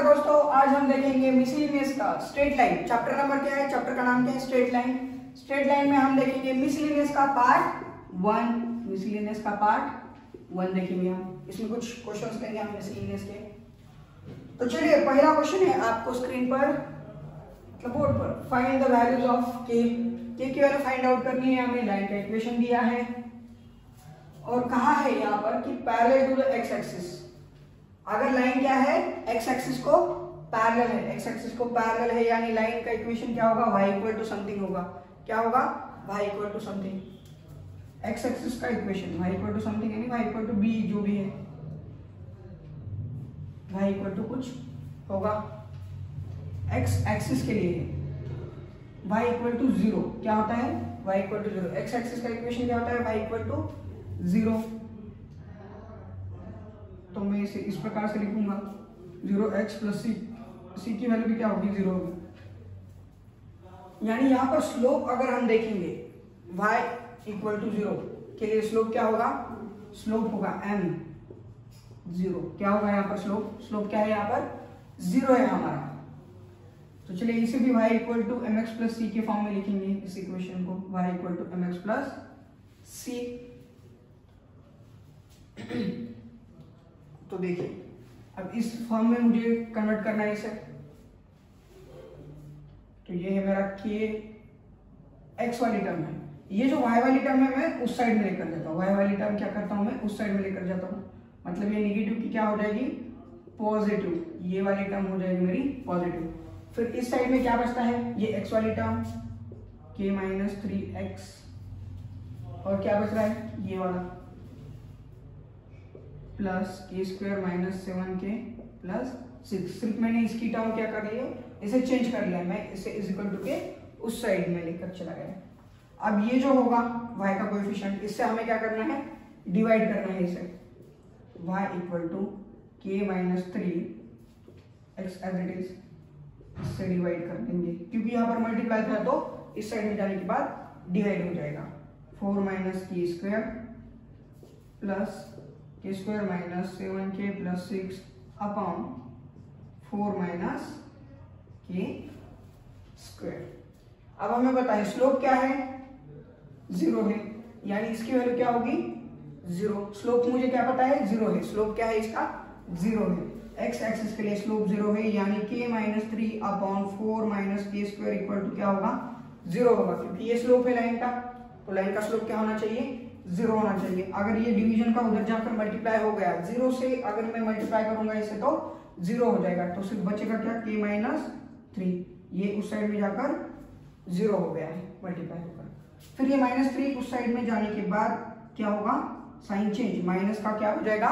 नमस्कार दोस्तों, आज हम देखेंगे मिसलिनियस का स्ट्रेट लाइन। चैप्टर नंबर क्या है? चैप्टर का नाम क्या है? Straight line. स्ट्रेट लाइन में हम देखेंगे मिसलिनियस का पार्ट 1। मिसलिनियस का पार्ट 1 देखेंगे हम। इसमें कुछ क्वेश्चंस लेंगे हम मिसलिनियस के। तो चलिए, पहला क्वेश्चन है आपको स्क्रीन पर मतलब बोर्ड पर, फाइंड द वैल्यूज ऑफ के की वैल्यू फाइंड आउट करनी है। हमें लाइन का इक्वेशन दिया है और कहा है यहाँ पर कि parallel to the x axis. अगर लाइन क्या है? एक्स एक्सिस को पैरेलल है। एक्स एक्सिस को पैरेलल है यानी लाइन का इक्वेशन क्या होगा? y इक्वल टू समथिंग होगा। क्या होगा? y equal to something. X axis का equation y equal to something यानी y इक्वल टू b, जो भी है y इक्वल टू कुछ होगा। एक्स एक्सिस के लिए y इक्वल टू 0 क्या होता है? y equal to 0। X axis का इक्वेशन क्या होता है? y equal to 0। तो मैं इसे इस प्रकार से लिखूंगा 0x प्लस सी की वैल्यू भी क्या होगी? 0 होगी। यानी यहाँ पर स्लोप अगर हम देखेंगे y इक्वल टू 0 के लिए स्लोप क्या होगा? स्लोप होगा m 0। क्या होगा यहाँ पर? स्लोप क्या है? यहाँ पर 0 है हमारा। तो चलिए इसे भी y equal to m x plus c के फॉर्म में लिखेंगे। इस इक्वेशन को y equal to m x plus c. तो देखिए, अब इस फॉर्म में मुझे कन्वर्ट करना है इसे। तो ये है मेरा के एक्स वाली टर्म है। ये जो y वाली टर्म है मैं उस साइड में लेकर जाता हूँ। y वाली टर्म क्या करता हूँ? मैं उस साइड में लेकर जाता हूँ। मतलब ये नेगेटिव की क्या हो जाएगी? पॉजिटिव। ये वाली टर्म हो जाएगी मेरी पॉजिटिव। फिर इस साइड में क्या बचता है? ये x वाली टर्म k माइनस 3x, और क्या बच रहा है? ये वाला प्लस के स्क्वायर माइनस 7k प्लस 6। सिर्फ मैंने इसकी टर्म क्या कर लिया? इसे चेंज कर लिया। मैं इसे इज इक्वल टू के उस साइड में लेकर चला गया। अब ये जो होगा y का कोएफिशिएंट, इससे हमें क्या करना है? डिवाइड करना है इसे। y equal to k minus 3x as it is, इससे डिवाइड कर देंगे क्योंकि यहाँ पर मल्टीप्लाई था तो इस साइड में जाने के बाद डिवाइड हो जाएगा। 4 माइनस के स्क्वायर प्लस के square minus 7k plus 6 upon 4 minus के स्क्वायर। अब हमें बताएं स्लोप क्या है? 0 है, यानी इसकी वैल्यू क्या होगी? 0। स्लोप मुझे क्या पता है? 0 है। स्लोप क्या है इसका? 0 है। एक्स एक्सिस के लिए स्लोप 0 है यानी k माइनस 3 अपॉन 4 माइनस के स्क्वायर इक्वल टू क्या होगा? 0 होगा, क्योंकि ये स्लोप है लाइन का। तो लाइन का स्लोप क्या होना चाहिए? 0 होना चाहिए। अगर ये डिवीजन का उधर जाकर मल्टीप्लाई हो गया 0 से, अगर मैं मल्टीप्लाई करूंगा इसे तो 0 हो जाएगा। तो सिर्फ बचेगा क्या? k minus 3। ये उस साइड में जाकर 0 हो गया है मल्टीप्लाई होकर। फिर ये माइनस 3 उस साइड में जाने के बाद क्या होगा? साइन चेंज, माइनस का क्या हो जाएगा?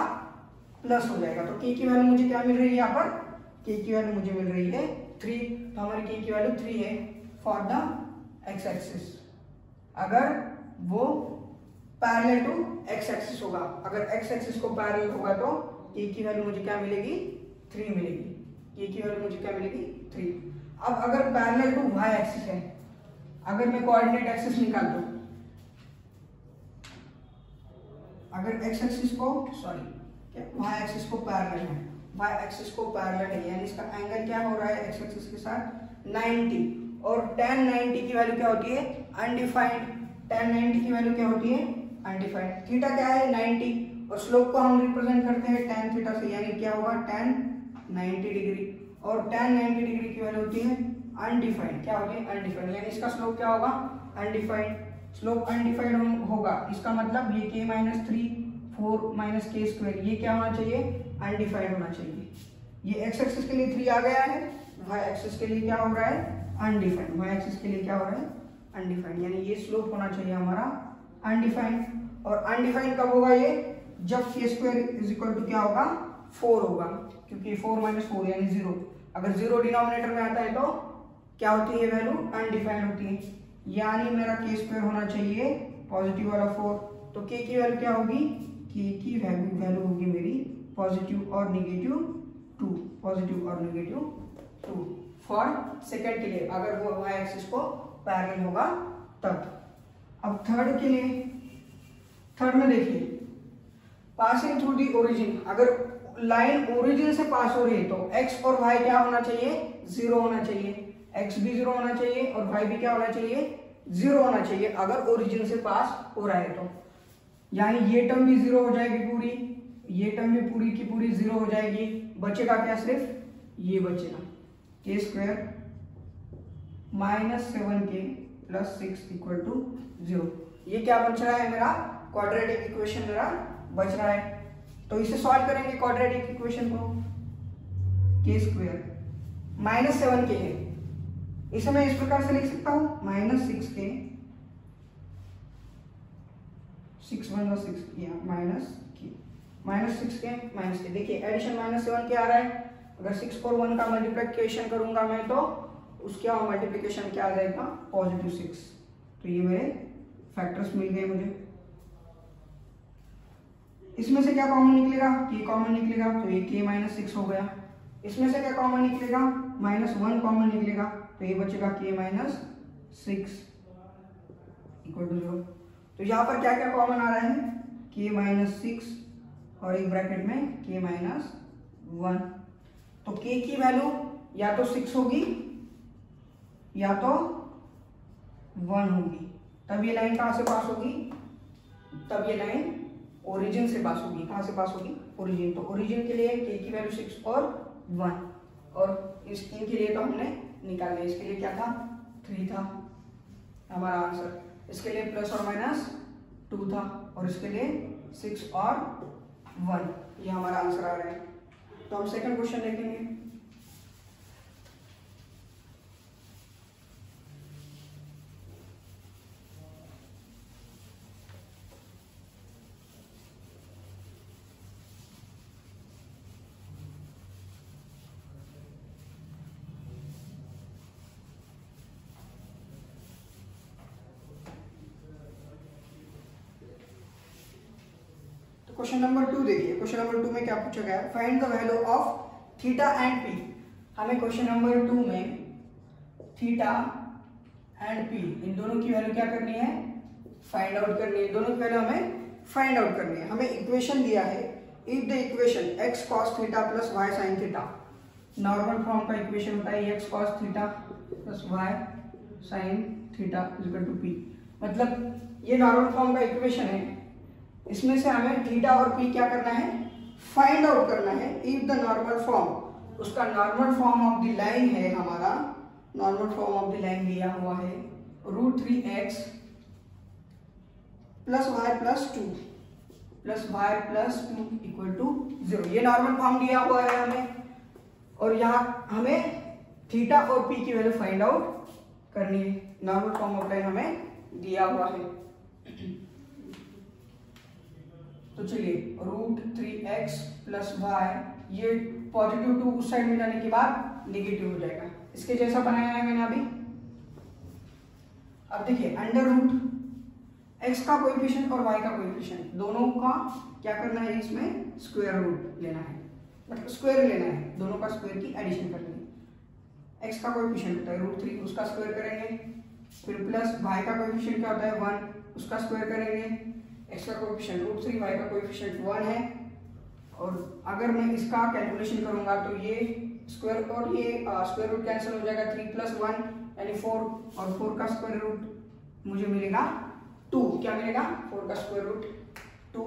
प्लस हो जाएगा। तो k की वैल्यू मुझे क्या मिल रही है? यहाँ पर k की वैल्यू मुझे मिल रही है 3। तो हमारी k की वैल्यू 3 है फॉर द एक्स एक्सिस। अगर वो पैरेलल टू एक्स एक्सिस होगा, अगर एक्स एक्सिस को पैरेलल होगा तो k की वैल्यू मुझे क्या मिलेगी? 3 मिलेगी। k की वैल्यू मुझे क्या मिलेगी? 3। अब अगर पैरेलल टू y एक्सिस है, अगर मैं कोऑर्डिनेट एक्सिस निकाल दूं, अगर एक्स एक्सिस को y एक्सिस को पैरेलल है, y एक्सिस को पैरेलल है यानी इसका एंगल क्या हो रहा है एक्स एक्सिस के साथ? 90। और tan 90 की वैल्यू क्या होती है? अनडिफाइंड। tan 90 की वैल्यू क्या होती है? अनडिफाइंड। थीटा क्या है? 90, और स्लोप को हम रिप्रेजेंट करते हैं tan थीटा से, यानी क्या होगा? tan 90 degree. और tan 90 डिग्री की वैल्यू होती है अनडिफाइंड। क्या होती है? अनडिफाइंड, यानी इसका स्लोप क्या होगा? अनडिफाइंड। स्लोप अनडिफाइंड होगा, इसका मतलब ये k माइनस 3 4 माइनस के स्क्वायर, ये क्या होना चाहिए? अनडिफाइंड होना चाहिए। ये एक्स एक्सिस के लिए 3 आ गया है, y एक्सिस के लिए क्या हो रहा है? अनडिफाइंड। y एक्सिस के लिए क्या हो रहा है? अनडिफाइंड, यानी ये स्लोप होना चाहिए हमारा अनडिफाइंड। और अनडिफाइंड कब होगा ये? जब के स्क्वायर इज इक्वल टू क्या होगा? 4 होगा, क्योंकि 4 माइनस 4 यानी 0। अगर 0 डिनोमिनेटर में आता है तो क्या होती है वैल्यू? अनडिफाइंड होती है। यानी मेरा के स्क्वायर होना चाहिए पॉजिटिव वाला 4। तो k की वैल्यू क्या होगी? k की वैल्यू होगी मेरी पॉजिटिव और नेगेटिव 2। पॉजिटिव और नेगेटिव 2 फॉर सेकंड के लिए, अगर वो y एक्सिस को पैरेलल होगा तब। अब थर्ड के लिए, थर्ड में देखिए पासिंग थ्रू दी ओरिजिन, अगर लाइन ओरिजिन से पास हो रही है तो एक्स और वाई क्या होना चाहिए, 0 होना चाहिए, एक्स भी 0 होना चाहिए और वाई भी क्या होना चाहिए, 0 होना चाहिए अगर ओरिजिन से पास हो रहा है तो। यानी ये टर्म भी 0 हो जाएगी पूरी, ये टर्म भी पूरी की पूरी 0 हो जाएगी, बचेगा क्या, सिर्फ ये बचेगा के स्क्वायर -7k + 6 = 0। ये क्या बच रहा है मेरा, क्वाड्रेटिक इक्वेशन मेरा बच रहा है। तो इसे सॉल्व करेंगे क्वाड्रेटिक इक्वेशन को, के स्क्वायर -7k है, इसे मैं इस प्रकार से लिख सकता हूं -6k, 6 × 6 किया -6k। देखिए एडिशन -7k आ रहा है, अगर 6 और 1 का मल्टीप्लिकेशन करूंगा मैं तो उसका मल्टीप्लिकेशन क्या आ जाएगा, +6। तो ये मेरे फैक्टर्स मिल गए मुझे। इसमें से क्या कॉमन निकलेगा, k कॉमन निकलेगा तो ये k -6 हो गया। इसमें से क्या कॉमन निकलेगा, -1 कॉमन निकलेगा तो ये बचेगा k -6 = 0। तो यहाँ पर क्या क्या कॉमन आ रहा है, k -6 और एक ब्रैकेट में k -1। तो k की वैल्यू या तो 6 होगी या तो 1 होगी, तब ये लाइन कहां से पास होगी, तब ये लाइन ओरिजिन से पास होगी। कहां से पास होगी, ओरिजिन। तो ओरिजिन के लिए k की वैल्यू 6 और 1, और इनके लिए तो हमने निकाल लिया। इसके लिए क्या था, 3 था हमारा आंसर, इसके लिए ±2 था और इसके लिए 6 और 1, ये हमारा आंसर आ रहा है। तो हम सेकंड क्वेश्चन देखेंगे। क्वेश्चन नंबर 2 देखिए, क्वेश्चन नंबर 2 में क्या पूछा गया है, find the value of theta and P. हमें क्वेश्चन नंबर 2 में थीटा एंड पी इन दोनों की वैल्यू क्या करनी है, फाइंड आउट करनी है। दोनों की वैल्यू हमें फाइंड आउट करनी है। हमें इक्वेशन दिया है, if the equation x cos theta + y sin theta, normal form का इक्वेशन होता है x cos theta + y sin theta = p। मतलब ये नॉर्मल फॉर्म का इक्वेशन है, इसमें से हमें थीटा और पी क्या करना है, फाइंड आउट करना है। इफ द नॉर्मल फॉर्म, उसका normal form of the line है हमारा, normal form of the line दिया हुआ है √3x + y + 2 = 0। ये नॉर्मल फॉर्म दिया हुआ है हमें, और यहाँ हमें थीटा और पी की वैल्यू फाइंड आउट करनी है। नॉर्मल फॉर्म ऑफ लाइन हमें दिया हुआ है। तो चलिए √3x + y, ये +2 उस साइड में जाने के बाद नेगेटिव हो जाएगा, इसके जैसा बनाया है मैंने अभी। अब देखिए √x का कोएफिशिएंट और y का कोएफिशिएंट, दोनों का क्या करना है, इसमें स्क्वायर रूट लेना है, मतलब स्क्वायर लेना है, दोनों का स्क्वायर की एडिशन करनी है। x का कोएफिशिएंट होता है √3, उसका स्क्वायर करेंगे, फिर प्लस y का कोएफिशिएंट क्या होता है 1, उसका स्क्वायर करेंगे। x का कोएफिशिएंट √3, y का कोएफिशिएंट 1 है, और अगर मैं इसका कैलकुलेशन करूंगा तो ये स्क्वायर और ये स्क्वायर रूट कैंसिल हो जाएगा, 3 + 1 यानी 4, और 4 का स्क्वायर रूट मुझे मिलेगा 2। क्या मिलेगा, 4 का स्क्वायर रूट 2।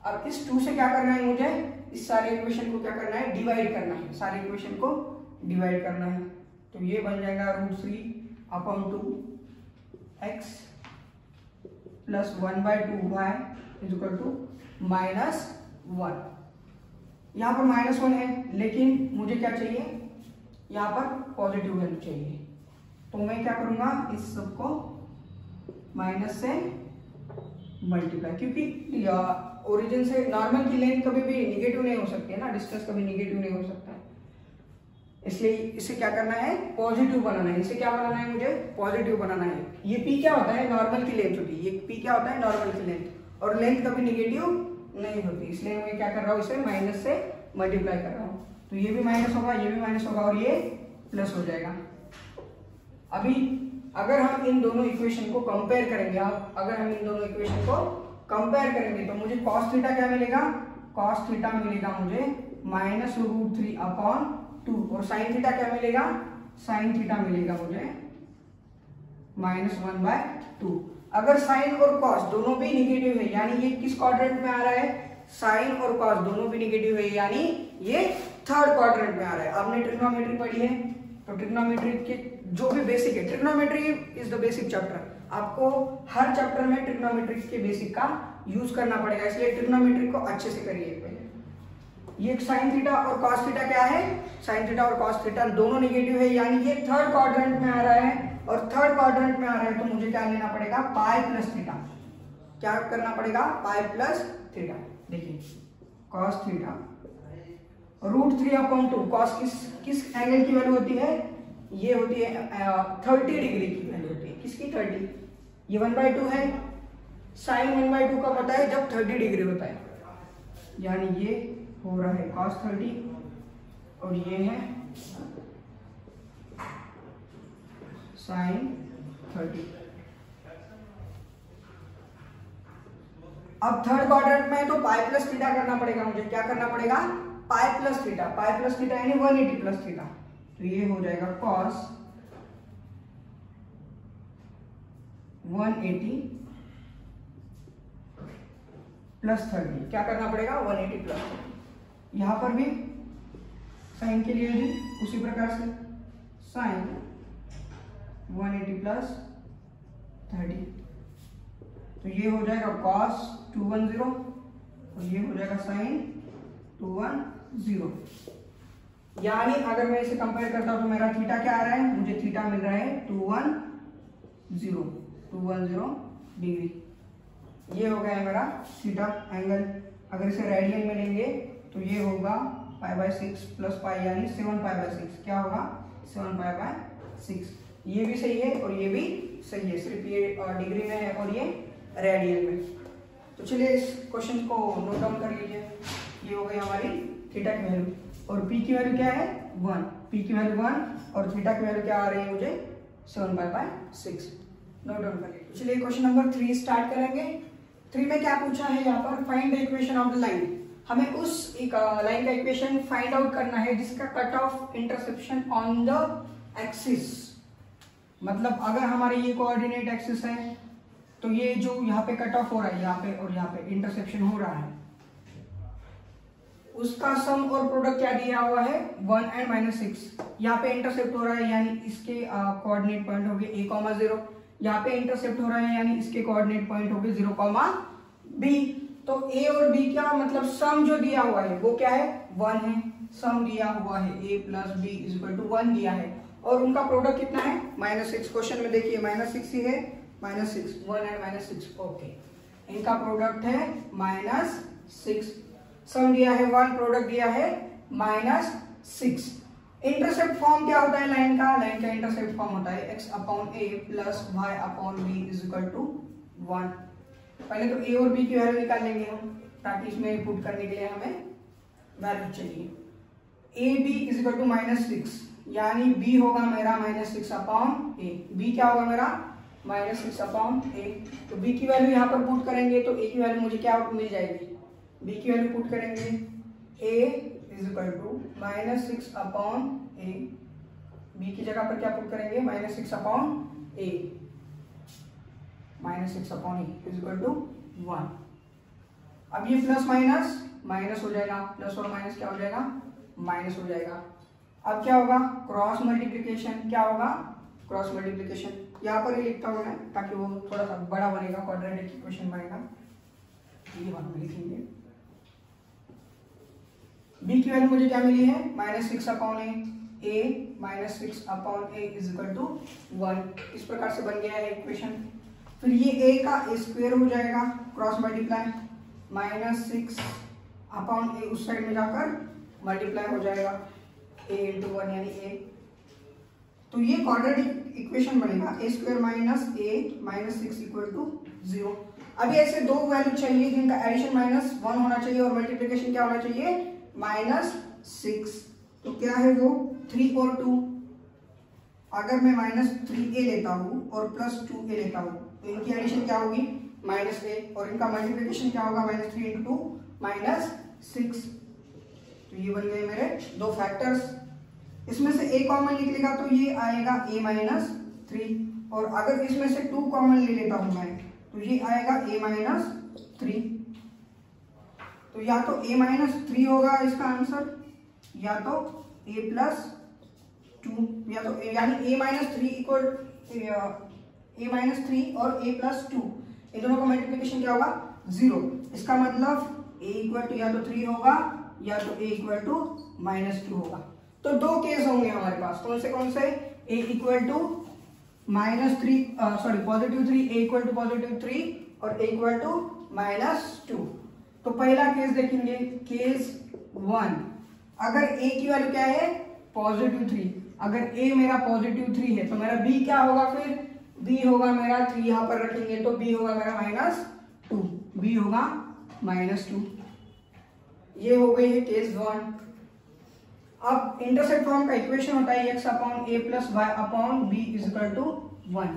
अब इस 2 से क्या करना है मुझे, इस सारे इक्वेशन को क्या करना है, डिवाइड करना है, सारे इक्वेशन को डिवाइड करना है। तो ये बन जाएगा √3/2 x + 1/2y = -1। यहाँ पर -1 है, लेकिन मुझे क्या चाहिए, यहाँ पर पॉजिटिव वैल्यू चाहिए। तो मैं क्या करूंगा, इस सबको माइनस से मल्टीप्लाई, क्योंकि ओरिजिन से नॉर्मल की लेंथ कभी भी निगेटिव नहीं हो सकती है ना, डिस्टेंस कभी निगेटिव नहीं हो सकता है, इसलिए इसे क्या करना है, पॉजिटिव बनाना है। इसे क्या बनाना है, मुझे पॉजिटिव बनाना है। ये p क्या होता है, नॉर्मल की लेंथ होती है, ये p क्या होता है, नॉर्मल की लेंथ, और लेंथ कभी निगेटिव नहीं होती, इसलिए मैं क्या कर रहा हूँ, इसे माइनस से मल्टीप्लाई कर रहा हूँ। तो ये भी माइनस होगा, ये भी माइनस होगा, और ये प्लस हो जाएगा। अभी अगर हम इन दोनों इक्वेशन को कंपेयर करेंगे, अगर हम इन दोनों इक्वेशन को कंपेयर करेंगे तो मुझे cos थीटा क्या मिलेगा, कॉस थीटा मिलेगा मुझे -√3/2 और साइन थीटा क्या मिलेगा, साइन थीटा मिलेगा मुझे -1/2। अगर साइन और कॉस दोनों भी निगेटिव है, यानी ये किस क्वाड्रेंट में आ रहा है, साइन और कॉस दोनों भी निगेटिव है, यानी ये थर्ड क्वाड्रेंट में आ रहा है। आपने ट्रिग्नोमेट्री पढ़ी है, तो ट्रिग्नोमेट्री के जो भी बेसिक है, trigonometry is the basic chapter, आपको हर चैप्टर में ट्रिग्नोमेट्री के बेसिक का यूज करना पड़ेगा, इसलिए ट्रिग्नोमेट्री को अच्छे से करिए पहले। ये साइन थीटा और कॉस थीटा क्या है, साइन थीटा और कॉस थीटा दोनों निगेटिव है, यानी ये थर्ड क्वाड्रेंट में आ रहा है, और थर्ड क्वाड्रेंट में आ रहा है तो मुझे क्या लेना पड़ेगा, पाई प्लस थीटा। क्या करना पड़ेगा, पाई प्लस थीटा। देखिए कॉस थीटा √3/2, कॉस किस एंगल की वैल्यू होती है, ये होती है 30 डिग्री की वैल्यू होती है, किसकी 30, ये 1/2 है, साइन 1/2 कब होता है, जब 30 डिग्री होता है, यानी ये हो रहा है cos 30 और ये है sin 30। अब थर्ड क्वाड्रेंट में तो पाई प्लस थीटा करना पड़ेगा मुझे, क्या करना पड़ेगा, pi plus theta, pi plus theta यानी 180 प्लस थीटा, तो ये हो जाएगा cos 180 प्लस 30। क्या करना पड़ेगा, 180 प्लस 30। यहां पर भी साइन के लिए भी उसी प्रकार से साइन 180 प्लस 30, तो ये हो जाएगा cos 210 और ये हो जाएगा sin 210। यानी अगर मैं इसे कंपेयर करता हूं तो मेरा थीटा क्या आ रहा है, मुझे थीटा मिल रहा है 210 डिग्री। ये हो गया है मेरा थीटा एंगल। अगर इसे रेडियन में लेंगे तो ये होगा π/6 प्लस पाई, यानी 7π/6। क्या होगा, 7π/6। ये भी सही है और ये भी सही है, सिर्फ ये डिग्री में है और ये रेडियन में। तो चलिए इस क्वेश्चन को नोट डाउन कर लीजिए। ये हो गई हमारी थीटा की वैल्यू, और पी की वैल्यू क्या है, 1, पी की वैल्यू 1 और थीटा की वैल्यू क्या आ रही है मुझे, 7π/6। नोट डाउन कर लीजिए। चलिए क्वेश्चन नंबर 3 स्टार्ट करेंगे। 3 में क्या पूछा है यहाँ पर, find the equation of the line. हमें उस लाइन का इक्वेशन फाइंड आउट करना है जिसका cut off interception on the axis, मतलब अगर हमारे ये कोऑर्डिनेट एक्सिस है तो ये जो यहाँ पे कट ऑफ हो रहा है, यहाँ पे और यहाँ पे इंटरसेप्शन हो रहा है, उसका सम और प्रोडक्ट क्या दिया हुआ है, 1 and -6। यहाँ पे इंटरसेप्ट हो रहा है यानी इसके कोऑर्डिनेट पॉइंट हो गए a, 0। यहाँ पे इंटरसेप्ट हो रहा है यानी इसके कोऑर्डिनेट पॉइंट हो गए 0, b। तो a और b क्या मतलब सम जो दिया हुआ है वो क्या है, 1 है। सम दिया हुआ है a + b = 1 दिया है, और उनका प्रोडक्ट कितना है, -6। क्वेश्चन में देखिए -6 ही है, -6, 1 and -6। ओके, इनका प्रोडक्ट है -6। सम दिया है 1, प्रोडक्ट दिया है -6। इंटरसेप्ट फॉर्म क्या होता है लाइन का, लाइन का इंटरसेप्ट फॉर्म होता है x/a + y/b = 1। पहले तो a और b की वैल्यू निकाल लेंगे हम, ताकि इसमें पुट करने के लिए हमें वैल्यू चाहिए। ab = -6, यानी b होगा मेरा -6/a। b क्या होगा मेरा, -6/a। तो b की वैल्यू यहाँ पर पुट करेंगे तो a की वैल्यू मुझे क्या मिल जाएगी, b की वैल्यू पुट करेंगे a = -6/a। b की जगह पर क्या पुट करेंगे, -6/a, -6/a = 1। अब ये प्लस माइनस हो जाएगा, प्लस और माइनस क्या हो जाएगा, माइनस हो जाएगा। अब क्या होगा, क्रॉस मल्टीप्लिकेशन। क्या होगा, क्रॉस मल्टीप्लिकेशन। यहाँ पर ही लिखता हूँ मैं ताकि वो थोड़ा सा बड़ा बनेगा, क्वाड्रेटिक इक्वेशन बनेगा। ये बात में लिखेंगे। b की वैल्यू मुझे क्या मिली है, -6/a, -6/a = 1। इस प्रकार से बन गया है इक्वेशन। फिर ये a का स्क्वायर हो जाएगा, क्रॉस मल्टीप्लाई, -6/a उस साइड में जाकर मल्टीप्लाई हो जाएगा, a × 1 यानी a। तो ये क्वाड्रेटिक इक्वेशन बनेगा, a² - a -6 = 0। अभी ऐसे दो वैल्यू चाहिए जिनका एडिशन -1 होना चाहिए और मल्टीप्लिकेशन क्या होना चाहिए, -6। तो क्या है वो, 3 और 2। अगर मैं -3a लेता हूँ और +2a लेता हूँ तो इनकी एडिशन क्या होगी, -a, और इनका मल्टीप्लिकेशन क्या होगा, -3 × 2 -6। 6। तो ये बन गए मेरे दो फैक्टर्स। इसमें से a कॉमन निकलेगा तो ये आएगा a माइनस 3, और अगर इसमें से 2 कॉमन ले लेता हूं मैं तो ये आएगा a माइनस 3। तो या तो a माइनस 3 होगा इसका आंसर, या तो a प्लस 2, या तो यानी a minus 3 equal a minus 3 और a प्लस 2, इन दोनों का मल्टीप्लिकेशन क्या होगा 0। इसका मतलब a इक्वल टू या तो 3 होगा या तो a इक्वल टू माइनस 2 होगा। तो दो केस होंगे हमारे पास, कौन से a equal to minus 3 sorry positive 3, a equal to positive 3 और a इक्वल टू माइनस 2। तो पहला केस देखेंगे, केस 1, अगर a की वैल्यू क्या है पॉजिटिव 3, अगर a मेरा पॉजिटिव 3 है तो मेरा b क्या होगा, फिर b होगा मेरा 3 यहां पर रखेंगे तो b होगा मेरा माइनस 2, b होगा माइनस 2। ये हो गई है केस 1। अब इंटरसेप्ट फॉर्म का इक्वेशन होता है x upon a plus y upon b is equal to 1।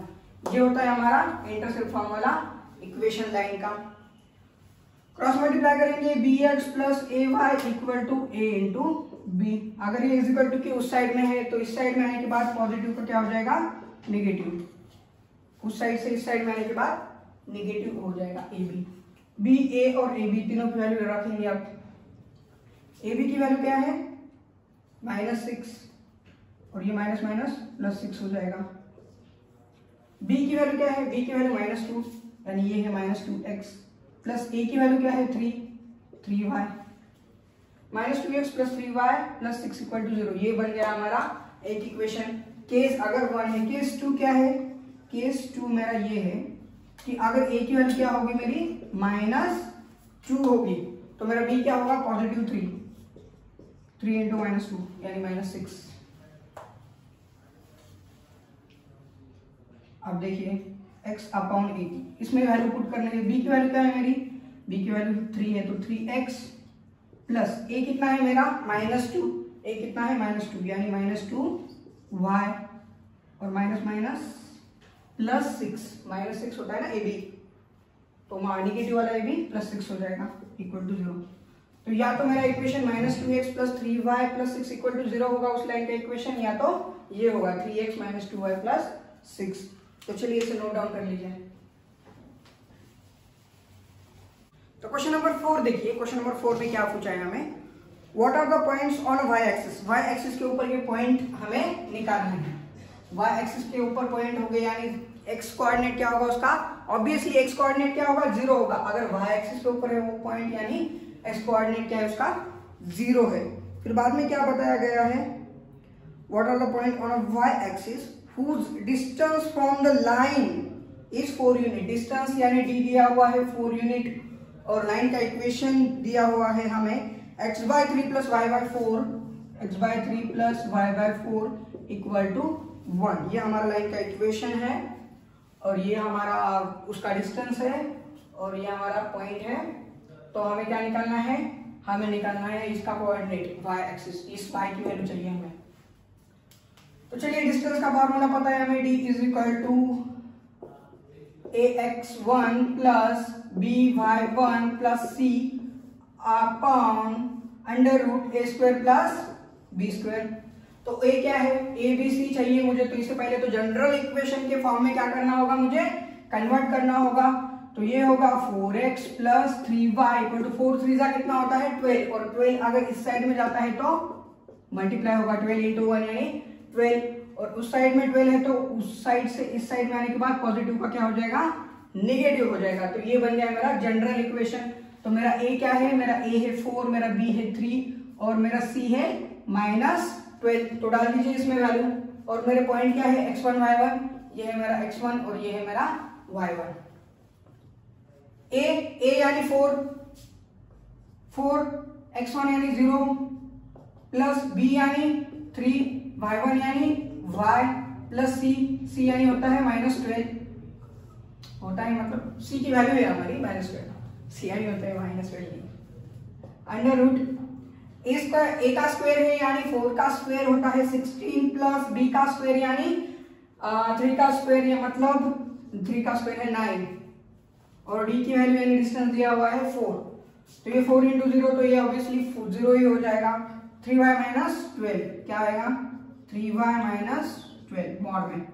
ये होता है हमारा इंटरसेप्ट फॉर्म वाला इक्वेशन लाइन का। क्रॉस मल्टीप्लाई करेंगे bx plus ay equal to a into b। अगर ये इज इक्वल टू की उस साइड में है तो इस साइड में आने के बाद पॉजिटिव का क्या हो जाएगा नेगेटिव, उस साइड से इस साइड में आने के बाद नेगेटिव हो जाएगा ab। b a और ab तीनों की वैल्यू रखेंगे। आप ab की वैल्यू क्या है -6, और ये माइनस माइनस प्लस 6 हो जाएगा। b की वैल्यू क्या है, b की वैल्यू -2 यानी ये है -2x, प्लस a की वैल्यू क्या है 3y, -2x plus 3y plus 6 equal to 0। ये बन गया हमारा एक इक्वेशन। केस अगर 1 है। केस 2 क्या है, केस 2 मेरा ये है कि अगर a की वैल्यू क्या होगी मेरी -2 होगी तो मेरा b क्या होगा पॉजिटिव 3 इंटू -2 यानी -6। अब देखिए x अपॉन a, इसमें वैल्यू पुट करने के b की वैल्यू क्या है मेरी, b की वैल्यू 3 है तो 3x प्लस a कितना है मेरा -2, a कितना है -2 यानी -2y और माइनस माइनस प्लस 6 होता है ना ab, तो नेगेटिव वाला ab प्लस 6 हो जाएगा इक्वल टू 0। तो या तो मेरा equation -2x plus 3y plus 6 equal to 0 होगा उस लाइन का इक्वेशन, या तो ये होगा 3x माइनस 2y प्लस 6। तो चलिए इसे नोट डाउन कर लीजिए। तो क्वेश्चन नंबर 4 देखिए, क्वेश्चन नंबर 4 में क्या पूछा है हमें, what are the points on y axis. y axis के ऊपर ये पॉइंट हमें निकालना है। y एक्सिस के ऊपर पॉइंट हो गए यानी x कोऑर्डिनेट क्या होगा उसका, ऑब्वियसली x कोऑर्डिनेट क्या होगा 0 होगा। अगर y एक्सिस के ऊपर है वो पॉइंट यानी x कोऑर्डिनेट क्या है उसका 0 है। फिर बाद में क्या बताया गया है, what are the point on y axis whose distance from the line is 4 unit. Distance यानी d दिया हुआ है 4 यूनिट और लाइन का इक्वेशन दिया हुआ है हमें x/3 plus y/4, x/3 plus y/4 equal to 1। ये हमारा लाइन का इक्वेशन है और ये हमारा उसका डिस्टेंस है और ये हमारा पॉइंट है। तो हमें क्या निकालना है, हमें निकालना है इसका कोऑर्डिनेट y एक्सिस, इस y की वैल्यू चाहिए हमें। तो चलिए डिस्टेंस का फार्मूला पता है हमें, d is equal to ax1 plus by1 plus c upon under root a square plus b square. तो a क्या है, a b c चाहिए मुझे, तो इससे पहले तो जनरल इक्वेशन के फॉर्म में क्या करना होगा, मुझे कन्वर्ट करना होगा। तो ये होगा 4x plus 3y equal to 4 3 जा कितना होता है 12, और 12 अगर इस साइड में जाता है तो मल्टीप्लाई होगा 12 इंटू 1 यानी 12, और उस साइड में 12 है तो उस साइड से इस साइड में आने के बाद पॉजिटिव का क्या हो जाएगा नेगेटिव हो जाएगा। तो ये बन जाएगा मेरा जनरल इक्वेशन। तो मेरा a क्या है, मेरा a है 4, मेरा b है 3 और मेरा c है -12। तो डाल दीजिए इसमें वैल्यू, और मेरे पॉइंट क्या है x1 y1, ये है मेरा x1 और ये है मेरा y1। a यानी 4 x1 यानी 0 प्लस b यानी 3 y1 यानी y प्लस c यानी होता है -12 होता है, मतलब c की वैल्यू है हमारी -12, c यानी होता है -12। अंडर रूट इसका a का स्क्वायर है यानी 4 का स्क्वायर होता है 16 प्लस b का स्क्वायर यानी 3 का स्क्वायर, है मतलब 3 का स्क्वायर है 9, और d की वैल्यू यानी डिस्टेंस दिया हुआ है 4। तो ये 4 इंटू 0, तो ये ऑब्वियसली 0 ही हो जाएगा। 3y माइनस 12 क्या आएगा, 3y माइनस 12 मॉड में।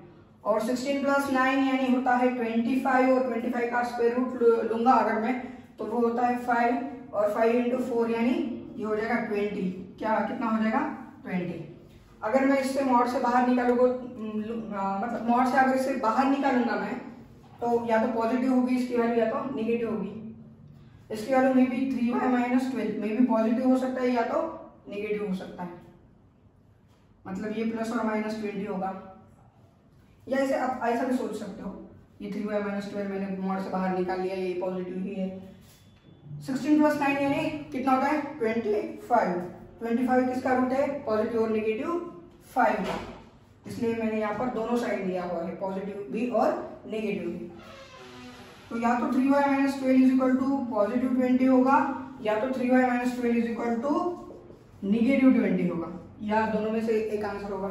और 16 प्लस 9 यानी होता है 25, और 25 का स्क्वायर रूट लूंगा अगर मैं, तो वो होता है 5, और 5 इंटू 4 यानी ये हो जाएगा 20। क्या कितना हो जाएगा, 20। अगर मैं इससे मॉड से बाहर निकालूंगा, मतलब मॉड से अगर इससे बाहर निकालूंगा मैं, तो या तो पॉजिटिव होगी इसकी वैल्यू या तो निगेटिव होगी। इसकी वैल्यू में भी 3y माइनस 12 में भी पॉजिटिव हो सकता है या तो नेगेटिव हो सकता है, मतलब ये प्लस और माइनस 20 होगा। या ऐसे आप ऐसा भी सोच सकते हो, ये 3y माइनस 12 मैंने मॉड से बाहर निकाल लिया, ये पॉजिटिव ही है। 16 प्लस 9 यानी कितना होता है, 25। 25 किसका रूट है, पॉजिटिव और नेगेटिव 5 का, इसलिए मैंने यहाँ पर दोनों साइड दिया हुआ है, पॉजिटिव भी और नेगेटिव भी। तो या तो 3y minus 12 is equal to positive 20 होगा, या तो 3y minus 12 is equal to negative 20 होगा, या दोनों में से एक आंसर होगा।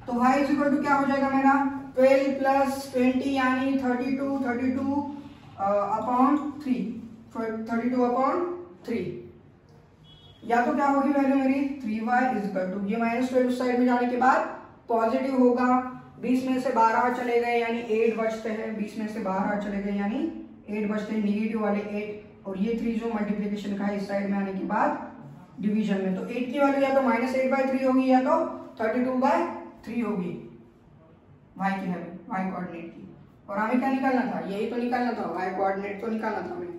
तो y इज इक्वल टू क्या हो जाएगा मेरा, 12 प्लस 20 यानी 32 अपॉन 3, 32 अपॉन 3। या तो क्या होगी वैल्यू मेरी, 3y इज इक्वल टू, ये माइनस 12 उस साइड में जाने के बाद पॉजिटिव होगा, 20 में से 12 चले गए यानी 8 बचते हैं, 20 में से 12 चले गए यानी 8 बचते हैं, निगेटिव वाले 8, और ये 3 जो मल्टीप्लिकेशन का है इस साइड में आने के बाद डिवीजन में, तो 8 की वैल्यू या तो -8/3 होगी या तो 32/3 होगी y की वैल्यू, y कोऑर्डिनेट की। और हमें क्या निकालना था, यही तो निकालना था, y कोऑर्डिनेट तो निकालना था हमें,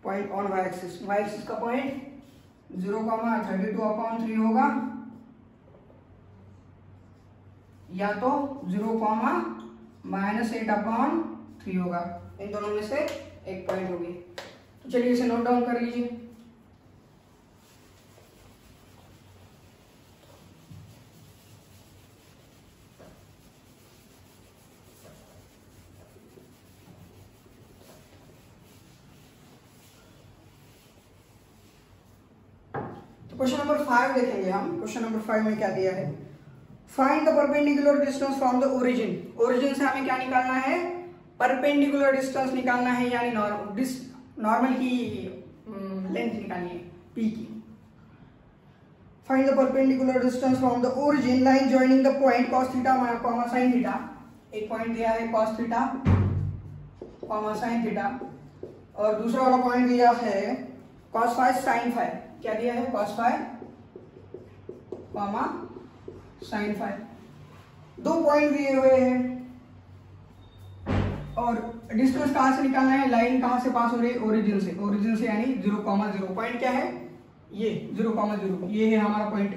पॉइंट ऑन y एक्सिस का पॉइंट 0,32/3 होगा, या तो 0,-8/3 होगा, इन दोनों में से एक पॉइंट होगी। तो चलिए इसे नोट डाउन कर लीजिए। क्वेश्चन नंबर 5 देखेंगे हम। क्वेश्चन नंबर 5 में क्या दिया है, find the perpendicular distance from the origin. Origin से हमें क्या निकालना है, परपेंडिकुलर डिस्टेंस निकालना है, यानी नॉर्मल की लेंथ निकालनी है, p की। Find the perpendicular distance from the origin line joining the point cos theta comma sin theta. एक पॉइंट दिया है cos theta comma sin theta, और दूसरा वाला पॉइंट दिया है cos फाइ sin फाइ। क्या दिया है, cos phi comma sin phi. दो पॉइंट दिए हुए हैं, और डिस्टेंस कहां से निकालना है, लाइन कहां से पास हो रही है, ओरिजिन से। ओरिजिन से यानी 0,0। पॉइंट क्या है, ये 0,0, ये है हमारा पॉइंट,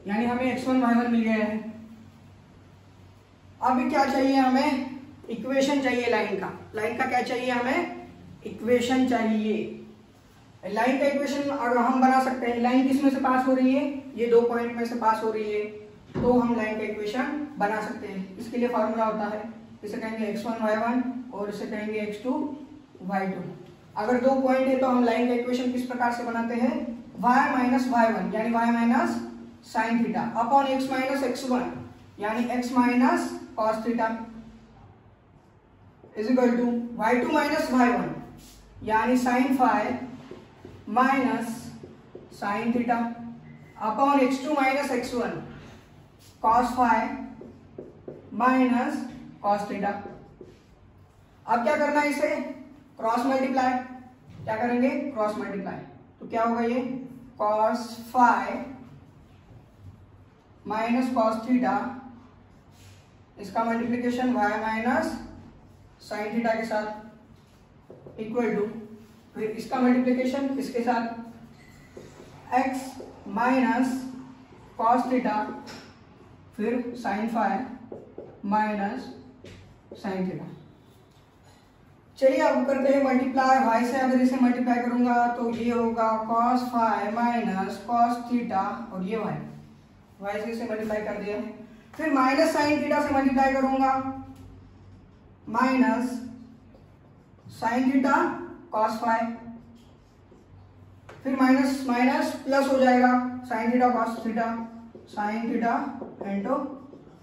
यानी हमें x1 y1 मिल गया है। अभी क्या चाहिए हमें, इक्वेशन चाहिए लाइन का। लाइन का क्या चाहिए हमें, इक्वेशन चाहिए। लाइन का इक्वेशन अगर हम बना सकते हैं, लाइन किस में से पास हो रही है, ये दो पॉइंट में से पास हो रही है, तो हम लाइन का इक्वेशन बना सकते हैं। इसके लिए फॉर्मूला होता है, इसे कहेंगे x1 y1 और इसे कहेंगे x2 y2। अगर दो पॉइंट है तो हम लाइन का इक्वेशन किस प्रकार से बनाते हैं, y माइनस y1 यानी y minus sine theta upon x minus x1 यानी x minus cos theta is equal to y2 minus y1 यानी sine phi minus sine theta upon x2 minus x1 cos phi minus cos theta. अब क्या करना है, इसे cross multiply. क्या करेंगे, cross multiply. तो क्या होगा, ये cos phi minus cos theta, इसका multiplication y minus sine theta के साथ इक्वल टू, फिर इसका मल्टीप्लिकेशन इसके साथ x माइनस कॉस थीटा, फिर sine phi minus sine theta. चलिए अब करते हैं मल्टीप्लाई। y से अगर इसे मल्टीप्लाई करूंगा तो ये होगा cos phi minus cos theta, और ये y से इसे मल्टीप्लाई कर दिया। फिर माइनस साइन थीटा से मल्टीप्लाई करूंगा, minus sine theta cos phi, फिर माइनस माइनस प्लस हो जाएगा, sine theta cos theta, sine theta into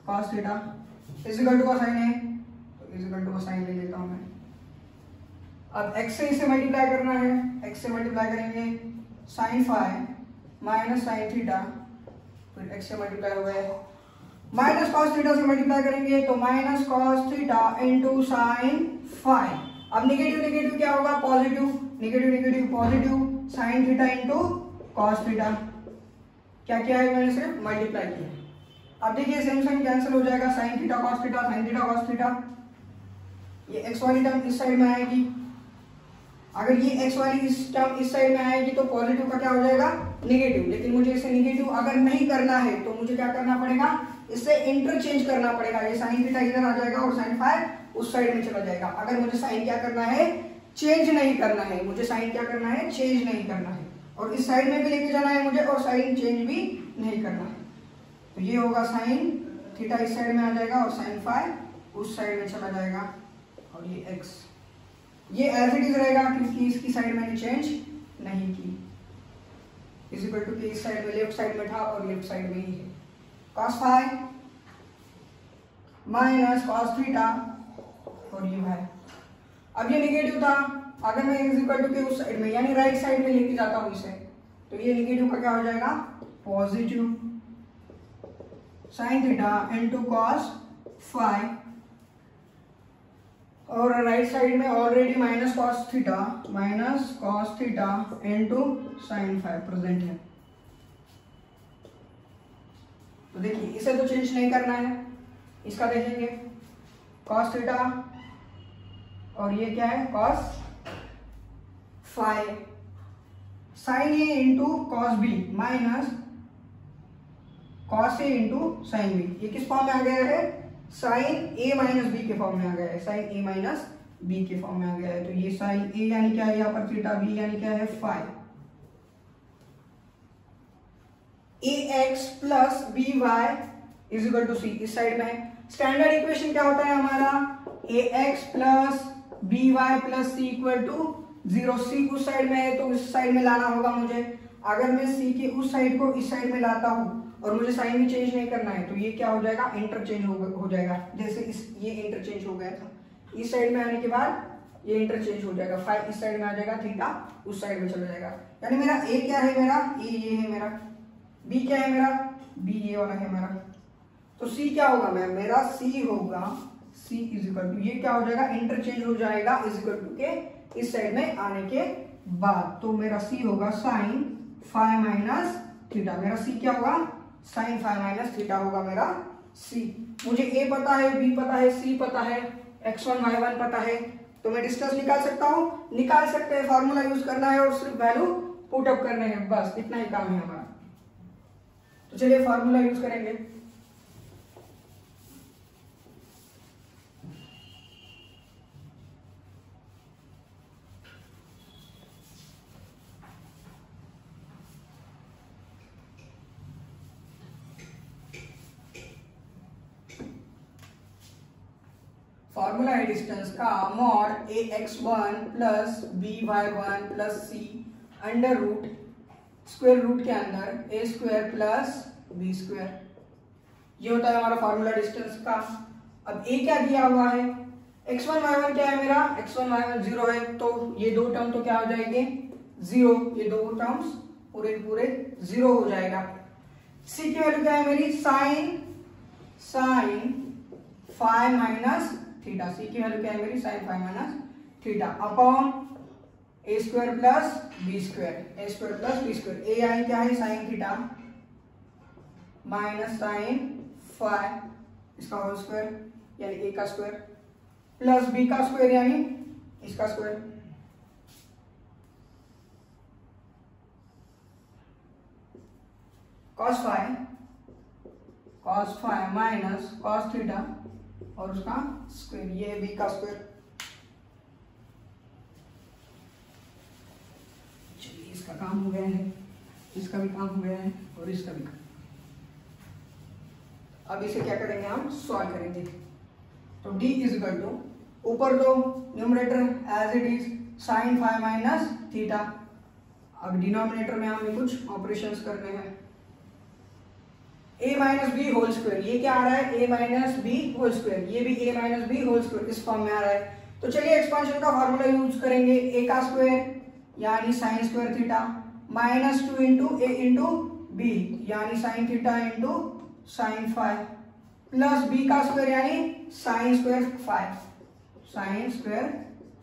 cos theta is equal to cosine है, तो इज इक्वल टू कोसाइन ले लेता हूं मैं। अब x से इसे मल्टीप्लाई करना है, x से मल्टीप्लाई करेंगे sine phi minus sine theta, फिर x से मल्टीप्लाई हो गया, माइनस कॉस थीटा से मल्टीप्लाई करेंगे तो minus cos theta into sine phi. अब नेगेटिव नेगेटिव क्या होगा, positive, negative negative positive, sine theta into cos theta. क्या किया है मैंने, सिर्फ मल्टीप्लाई किया। अब देखिए सेम साइन कैंसिल हो जाएगा, sine theta cos theta, sine theta cos theta, ये एक्स वाली टर्म इस साइड में आएगी। अगर ये एक्स वाली इस टर्म इस साइड में आएगी तो पॉजिटिव का क्या हो जाएगा, नेगेटिव। लेकिन मुझे इसे नेगेटिव अगर नहीं करना है तो मुझे क्या करना पड़ेगा, इससे इंटरचेंज करना पड़ेगा। ये साइन थीटा इधर आ जाएगा और साइन फाई उस साइड में चला जाएगा। अगर मुझे साइन क्या करना है, चेंज नहीं करना है, मुझे साइन क्या करना है, चेंज नहीं करना है, और इस साइड में भी लेके जाना है मुझे, और साइन चेंज भी नहीं करना है। तो ये होगा साइन थीटा इस साइड में आ जाएगा और साइन फाई उस साइड में चला जाएगा, और ये एक्स ये एज इट इज रहेगा क्योंकि इसकी साइड मैंने चेंज नहीं की। इज इक्वल टू इस साइड में लेफ्ट साइड में था और लेफ्ट साइड में ही है। Cos phi minus cos theta और ये है। अब ये नेगेटिव था, अगर मैं इज इक्वल टू के उस साइड में यानी राइट साइड में लेके जाता हूं इसे, तो ये नेगेटिव का क्या हो जाएगा, positive sine theta into cos phi, और राइट साइड में already minus cos theta into sine phi present है। तो देखिए इसे तो चेंज नहीं करना है, इसका देखेंगे कॉस थीटा और ये क्या है cos phi, sine a into cos b minus cos a into sine b. ये किस फॉर्म में आ गया है, साइन ए माइनस बी के फॉर्म में आ गया है, साइन ए माइनस बी के फॉर्म में आ गया है। तो ये साइन ए यानी क्या है यहाँ पर थीटा, बी यानी क्या है phi, a x plus b y is equal to c. इस साइड में स्टैंडर्ड इक्वेशन क्या होता है हमारा, a x plus b y plus c equal to 0। C उस साइड में है तो इस साइड में लाना होगा मुझे। अगर मैं सी के उस साइड को इस साइड में लाता हूं और मुझे साइन भी चेंज नहीं करना है तो ये क्या हो जाएगा, इंटरचेंज हो जाएगा। जैसे ये इंटरचेंज हो गया था, इस साइड में आने के बाद ये इंटरचेंज हो जाएगा, फाई इस साइड में आ जाएगा, थीटा उस साइड में चला जाएगा। यानी मेरा ए क्या है, मेरा ए ये है मेरा, बी क्या है मेरा, बी ये वाला है मेरा। तो सी क्या होगा मेरा सी होगा, सी इज इक्वल टू ये क्या हो जाएगा, इंटरचेंज हो जाएगा इज इक्वल टू के इस साइड में आने के बाद। तो मेरा सी होगा साइन फाई माइनस थीटा। मेरा सी क्या होगा, साइन फाई माइनस थीटा होगा मेरा सी। मुझे ए पता है, बी पता है, सी पता है, x1 y1 पता है, तो मैं डिस्टेंस निकाल सकता हूं, निकाल सकते हैं। फॉर्मूला यूज करना है और सिर्फ वैल्यू पुट अप करने हैं, बस इतना ही काम है हमारा। तो चलिए फॉर्मूला यूज करेंगे। फॉर्मूला है डिस्टेंस का, mod a x1 plus b y1 plus c under root square root के अंदर a square plus B square. ये होता है हमारा फॉर्मूला डिस्टेंस का। अब ए क्या दिया हुआ है, x1 y1 क्या है मेरा, x1 y1 0 है, तो ये दो टर्म तो क्या हो जाएंगे 0, ये दो टर्म्स पूरे पूरे 0 हो जाएगा। सी की वैल्यू क्या है मेरी, sine phi minus theta. C की वैल्यू क्या है मेरी, sine phi minus theta upon A square plus B square, A square plus B square. A यानी क्या है, sine theta minus sine phi इसका होल स्क्वायर यानी ए का स्क्वायर प्लस बी का स्क्वायर यानी इसका square. Cos phi minus cos theta और उसका स्क्वायर, ये बी का स्क्वायर। चलिए इसका काम हो गया है, इसका भी काम हो गया है और इसका भी। अब इसे क्या करेंगे, हम सॉल्व करेंगे। तो d इज इक्वल टू ऊपर दो numerator as it is sine phi minus theta. अब डिनोमिनेटर में हमें कुछ ऑपरेशंस करने हैं। a minus b whole square, ये क्या आ रहा है, a minus b whole square, ये भी a minus b whole square इस फॉर्म में आ रहा है। तो चलिए एक्सपांशन का फॉर्मूला यूज करेंगे। ए का स्क्वायर यानी sine square theta minus 2 into a into b यानी sine theta into sine phi plus B का स्क्वायर यानी साइन स्क्वायर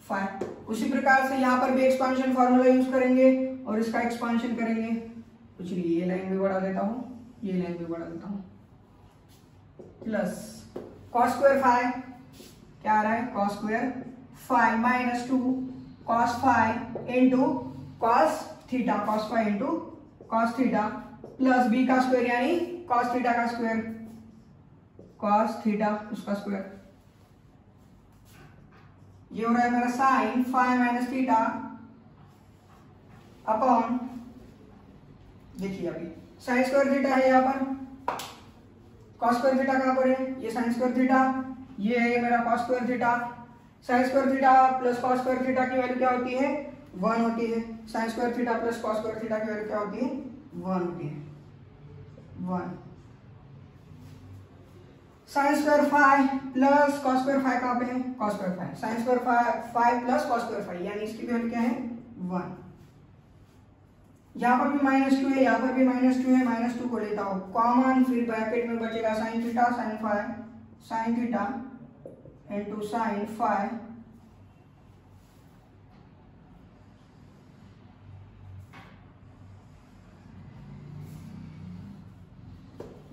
फाइव। उसी प्रकार से यहाँ पर भी एक्सपांशन फॉर्मूला यूज करेंगे और इसका एक्सपांशन करेंगे। तो चलिए ये लाइन भी बढ़ा देता हूँ, ये लाइन भी बढ़ा देता हूँ, प्लस कॉस स्क्वायर फाइव क्या आ रहा है, cos square five minus 2 cos five into cos theta, cos five into cos theta plus B का स्क्वायर यानी कॉस थीटा का स्क्वायर, कॉस थीटा उसका स्क्वायर। ये हो रहा है मेरा sine five minus theta upon, देखिए अभी साइन स्क्वायर थीटा है यहाँ पर, कॉस स्क्वायर थीटा कहाँ पर है, ये साइन स्क्वायर थीटा, ये है मेरा cos square theta. Sign square theta plus cos square theta की वैल्यू क्या होती है, 1 होती है। Sign square theta plus cos square theta की वैल्यू क्या होती है, 1 होती है, 1। Sign square five plus cos square five कहाँ पे है, cos square five, sign square five plus cos square five यानी इसकी वैल्यू क्या है, 1। यहाँ पर भी -2 है, यहाँ पर भी -2 है, -2 को लेता हूँ कॉमन, फिर ब्रैकेट में बचेगा sine theta sine five, sign theta into sine five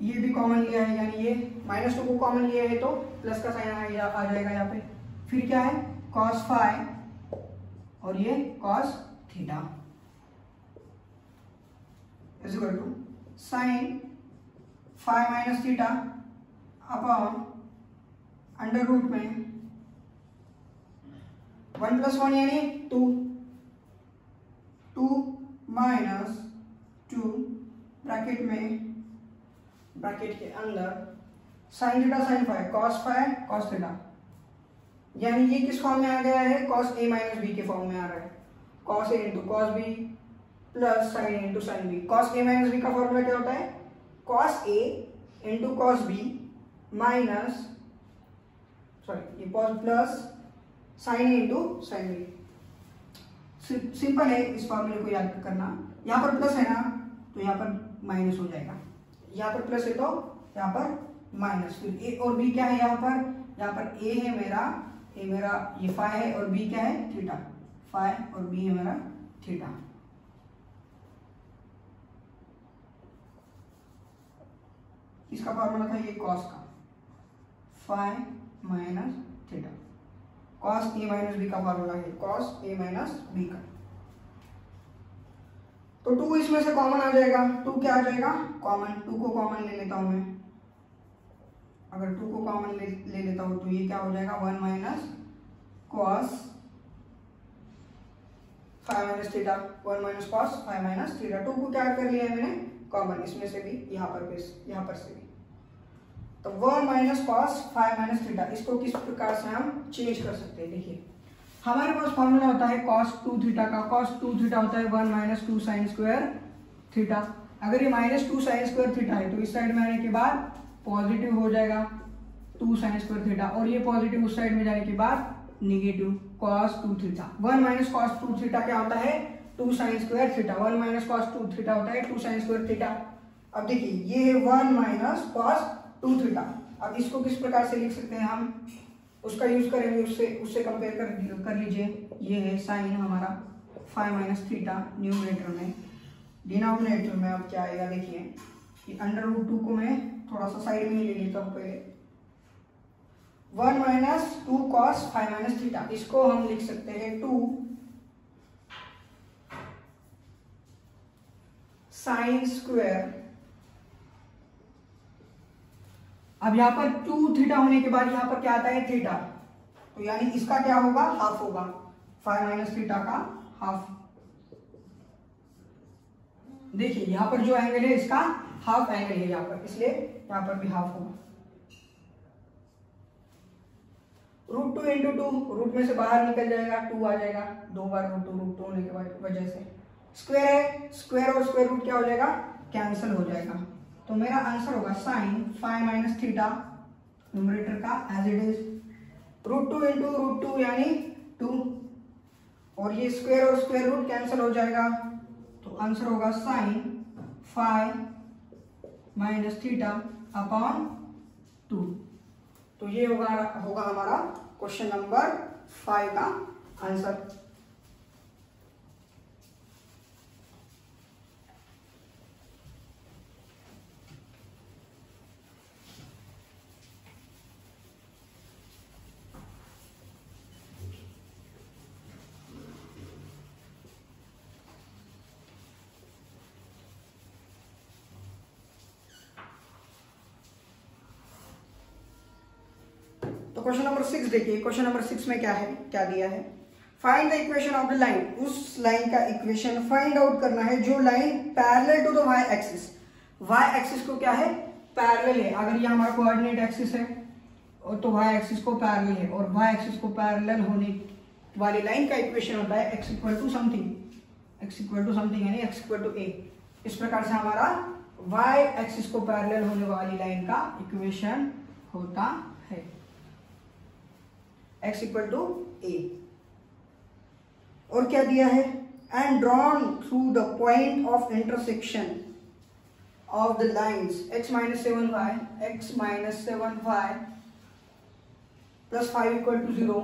ये भी कॉमन लिया है यानी ये -2 को कॉमन लिया है तो प्लस का साइन आ जाएगा यहाँ पे। फिर क्या है cos फाइव और ये cos theta is equal to sine five minus theta upon under root में 1 + 1 यानी 2 माइनस 2 ब्रैकेट के अंदर sine theta sine five cos theta यानी ये किस फॉर्म में आ गया है, cos a माइनस बी के फॉर्म में आ रहा है, cos a into cos b plus sine into sine b. cos a minus b का फॉर्मूला क्या होता है, cos a into cos b minus ये plus sine a into sine b. Simple है इस फॉर्मूले को याद करना। यहाँ पर प्लस है ना तो यहाँ पर माइनस हो जाएगा, यहाँ पर प्लस है तो यहाँ पर माइनस। फिर ए और बी क्या है, यहाँ पर ए है मेरा ये फाइ है और बी क्या है थीटा, फाइ और बी है मेरा थीटा। इसका फॉर्मूला था ये कॉस का, phi minus theta, cos A minus b का फॉर्मूला है कॉस ए माइनस बी का। तो 2 इसमें से कॉमन आ जाएगा, 2 क्या आ जाएगा कॉमन, 2 को कॉमन ले लेता हूं मैं। अगर 2 को कॉमन ले लेता हूं तो ये क्या हो जाएगा 1 minus cos five minus theta, 1 minus cos five minus theta. 2 को क्या कर लिया है मैंने कॉमन, इसमें से भी यहाँ पर से भी, तो 1 minus cos five minus theta. इसको किस प्रकार से हम चेंज कर सकते हैं, देखिए हमारे पास फॉर्मूला होता है cos 2 थीटा का, cos 2 थीटा होता है 1 माइनस 2 साइन स्क्वायर थीटा। अगर ये -2 साइन स्क्वायर थीटा है तो इस साइड में आने के बाद पॉजिटिव हो जाएगा 2 साइन स्क्वायर थीटा, और ये पॉजिटिव उस साइड में जाने के बाद negative cos 2 theta. 1 minus cos 2 theta क्या होता है 2 sign square theta, 1 minus cos 2 theta होता है 2 साइन स्क्वायर थीटा। अब देखिए ये है 1 माइनस cos 2 थीटा। अब इसको किस प्रकार से लिख सकते हैं हम, उसका यूज करेंगे, उससे कंपेयर कर लीजिए। ये है साइन हमारा फाइव माइनस थीटा न्यूमरेटर में, डिनोमिनेटर में अब क्या आएगा देखिए कि √2 को मैं थोड़ा सा साइड में ले लेता हूँ पहले, 1 minus 2 cos five minus theta. इसको हम लिख सकते हैं 2 साइन स्क्वायर। अब यहाँ पर 2 थीटा होने के बाद यहाँ पर क्या आता है थीटा, तो यानी इसका क्या होगा हाफ होगा, 5 माइनस थीटा का हाफ। देखिए यहाँ पर जो एंगल है इसका हाफ एंगल है यहाँ पर, इसलिए यहाँ पर भी हाफ होगा। √2 इंटू 2, रूट में से बाहर निकल जाएगा 2 आ जाएगा, 2 बार √2 होने के वजह से स्क्वायर है, स्क्वायर और स्क्वायर रूट क्या हो जाएगा कैंसिल हो जाएगा। तो मेरा आंसर होगा साइन 5 माइनस थीटा न्यूमरेटर का एज इट इज √2 इंटू √2 यानी 2, और ये स्क्वायर और स्क्वायर रूट कैंसिल हो जाएगा, तो आंसर होगा sine phi minus theta upon 2। तो ये होगा हमारा क्वेश्चन नंबर 5 का आंसर। तो क्वेश्चन नंबर 6 देखिए, क्वेश्चन नंबर 6 में क्या है, क्या दिया है, find the equation of the line, उस लाइन का इक्वेशन फाइंड आउट करना है जो line parallel to the y axis, y axis को क्या है, पैरेलल है। अगर ये हमारा कोऑर्डिनेट एक्सिस है तो वाई एक्सिस को पैरेलल है, और वाई एक्सिस को पैरेलल होने वाली लाइन का इक्वेशन होता है x इक्वल टू समथिंग, यानी x इक्वल टू a। इस प्रकार से हमारा वाई एक्सिस को पैरेलल होने वाली लाइन का इक्वेशन होता है x इक्वल टू a। और क्या दिया है, and drawn through the point of intersection of the lines x minus 7y plus 5 equal to 0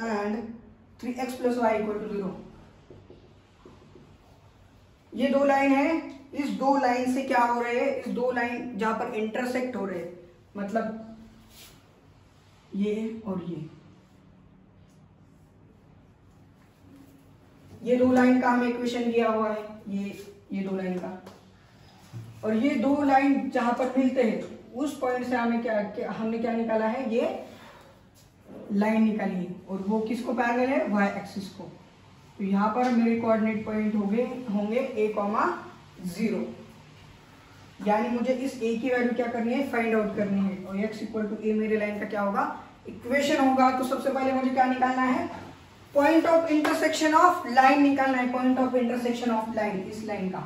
and 3x plus y equal to 0। ये दो लाइन है, इस दो लाइन से क्या हो रहे हैं, इस दो लाइन जहां पर इंटरसेक्ट हो रहे हैं, मतलब ये और ये दो लाइन का हमें इक्वेशन दिया हुआ है, ये दो लाइन का, और ये दो लाइन जहां पर मिलते हैं उस पॉइंट से हमने क्या निकाला है, ये लाइन निकाली है, और वो किसको पैरेलल है, वाई एक्सिस को। तो यहां पर मेरे कोऑर्डिनेट पॉइंट होंगे a, 0, यानी मुझे इस a की वैल्यू क्या करनी है, फाइंड आउट करनी है, और x इक्वल टू a मेरे लाइन का क्या होगा, इक्वेशन होगा। तो सबसे पहले मुझे क्या निकालना है, point of intersection of line निकालना है, point of intersection of line, इस लाइन का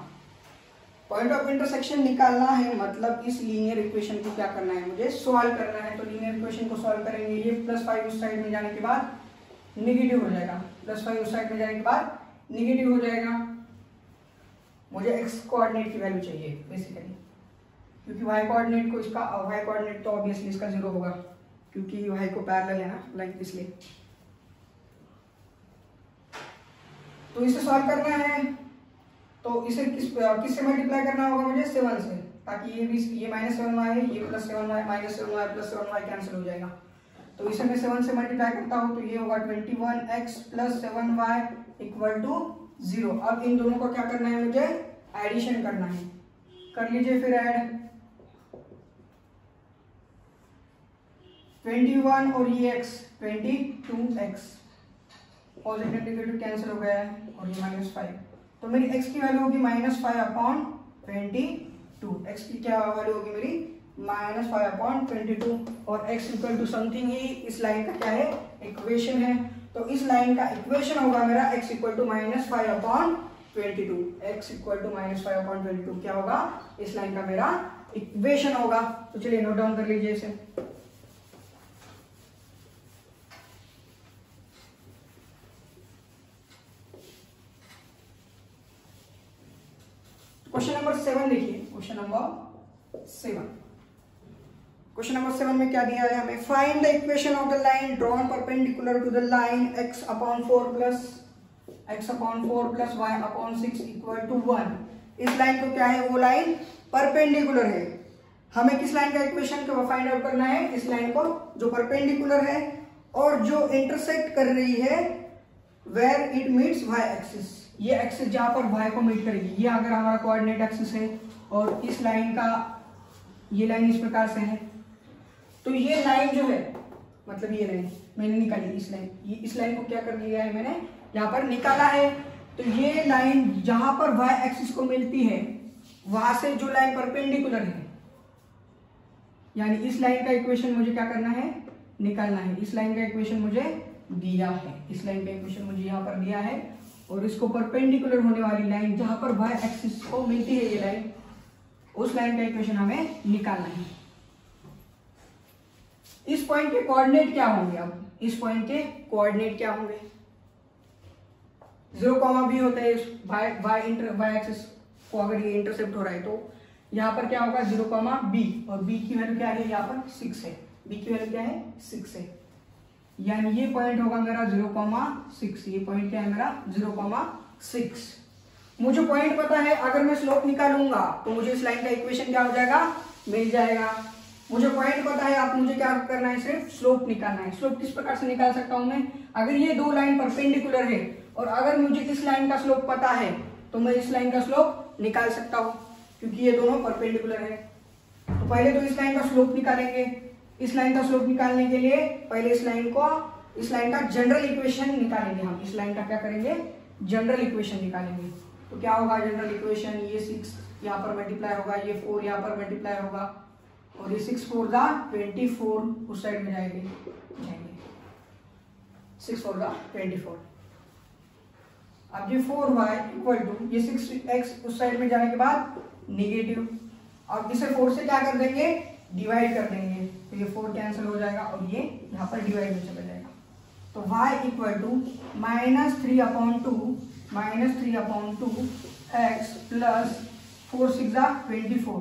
पॉइंट ऑफ इंटरसेक्शन निकालना है, मतलब इस लीनियर इक्वेशन को क्या करना है, मुझे सॉल्व करना है। तो लीनियर इक्वेशन को सॉल्व करेंगे, ये +5 उस साइड में जाने के बाद निगेटिव हो जाएगा, +5 उस साइड में जाने के बाद निगेटिव हो जाएगा। मुझे x कोऑर्डिनेट की वैल्यू चाहिए बेसिकली, क्योंकि y कोऑर्डिनेट को इसका y कोऑर्डिनेट तो ऑब्वियसली इसका 0 होगा, क्योंकि y को पैरेलल है ना लाइन, इसलिए। तो इसे सॉल्व करना है, तो इसे किससे मल्टीप्लाई करना होगा मुझे, 7 से, ताकि ये -7y है, ये +7y, -7y + 7y कैंसिल हो जाएगा। तो इसे मैं 7 से मल्टीप्लाई करता हूँ, तो ये होगा 21x + 7y = 0। अब इन दोनों को क्या करना है, मुझे एडिशन करना है, कर लीजिए फिर ऐड। 21 और ये x 22x, positive negative cancel हो गया है, और ये -5। तो मेरी x की वैल्यू होगी -5/22, x की क्या वैल्यू होगी मेरी, -5/22, और x इक्वल टू समथिंग ही इस लाइन का क्या है, इक्वेशन है। तो इस लाइन का इक्वेशन होगा मेरा x equal to -5/22, x equal to -5/22 क्या होगा, इस लाइन का मेरा इक्वेशन होगा। तो चलिए नोट डाउन कर लीजिए इसे। क्वेश्चन नंबर 7 देखिए, क्वेश्चन नंबर 7 में क्या दिया है हमें, find the equation of the line drawn perpendicular to the line x/4 + y/6 = 1। इस लाइन को क्या है, वो लाइन परपेंडिकुलर है। हमें किस लाइन का इक्वेशन को फाइंड आउट करना है, इस लाइन को जो परपेंडिकुलर है और जो इंटरसेक्ट कर रही है where it meets y axis, ये एक्सिस जहां पर y को मीट करेगी। ये अगर हमारा कोऑर्डिनेट एक्सिस है और इस लाइन का, ये लाइन इस प्रकार से है, तो ये लाइन जो है, मतलब ये लाइन मैंने निकाली, इस लाइन को क्या कर लिया है मैंने, यहाँ पर निकाला है। तो ये लाइन जहां पर y एक्सिस को मिलती है, वहां से जो लाइन परपेंडिकुलर है, यानी इस लाइन का इक्वेशन मुझे क्या करना है, निकालना है। इस लाइन का इक्वेशन मुझे दिया है, इस लाइन का इक्वेशन मुझे यहाँ पर दिया है, और इसको परपेंडिकुलर होने वाली लाइन जहां पर y एक्सिस को मिलती है ये लाइन, उस लाइन का इक्वेशन हमें निकालना है। इस पॉइंट के कोऑर्डिनेट क्या होंगे? अब इस पॉइंट के कोऑर्डिनेट क्या होंगे? 0,b होता है वाई एक्सिस को, अगर ये इंटरसेप्ट हो रहा है तो यहाँ पर क्या होगा 0,b, और b की वैल्यू क्या है यहाँ पर 6 है, b की वैल्यू क्या है 6 है, यानी ये पॉइंट होगा मेरा 0,6, ये पॉइंट क्या है मेरा 0,6। मुझे पॉइंट पता है, अगर मैं स्लोप निकालूंगा तो मुझे इस लाइन का इक्वेशन क्या हो जाएगा, मिल जाएगा। मुझे पॉइंट पता है, आप मुझे क्या करना है, सिर्फ स्लोप निकालना है। स्लोप किस प्रकार से निकाल सकता हूं मैं? अगर ये दो लाइन परपेंडिकुलर है और अगर मुझे इस लाइन का स्लोप पता है तो मैं इस लाइन का स्लोप निकाल सकता हूं, क्योंकि ये दोनों परपेंडिकुलर है। तो पहले तो इस लाइन का स्लोप निकालेंगे। इस लाइन का स्लोप निकालने के लिए पहले इस लाइन का जनरल इक्वेशन निकालेंगे। हम इस लाइन का क्या करेंगे, जनरल इक्वेशन निकालेंगे। तो क्या होगा जनरल इक्वेशन, ये 6 यहाँ पर मल्टीप्लाई होगा, ये 4 यहाँ पर मल्टीप्लाई होगा, और ये 6 4 जा 24 उस साइड में जाएंगे 6 4 जा 24। अब ये 4y इक्वल टू ये 6x उस साइड में जाने के बाद निगेटिव, अब इसे 4 से क्या कर देंगे, डिवाइड कर देंगे, तो ये 4 कैंसिल हो जाएगा और ये यहाँ पर डिवाइड में चला जाएगा। तो y equal to -3/2 x plus 4 6 जा 24,